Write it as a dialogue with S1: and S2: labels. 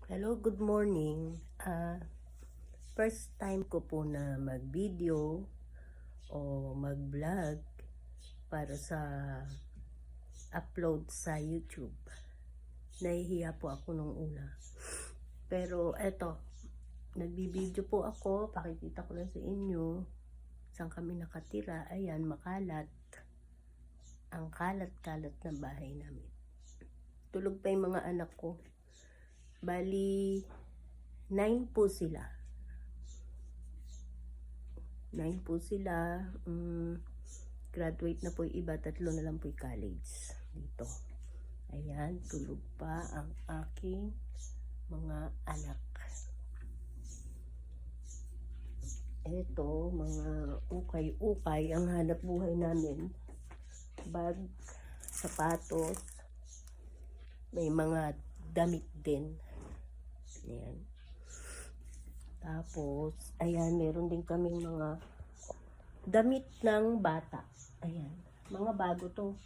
S1: Hello, good morning. First time ko po na mag-video o mag-vlog para sa upload sa YouTube. Nahihiya po ako nung una. Pero eto, nagbibideo po ako, pakikita ko lang sa inyo saan kami nakatira. Ayan, makalat. Ang kalat-kalat na bahay namin. Tulog pa yung mga anak ko. Bali, 9 po sila. 9 po sila. Graduate na po yung iba. 3 na lang po yung college dito. Ayan, tulog pa ang aking mga anak. Ito, mga ukay-ukay ang hanap buhay namin. Bag, sapatos, may mga damit din. Ayan. Tapos, ayan, meron din kaming mga damit ng bata. Ayan, mga bago to.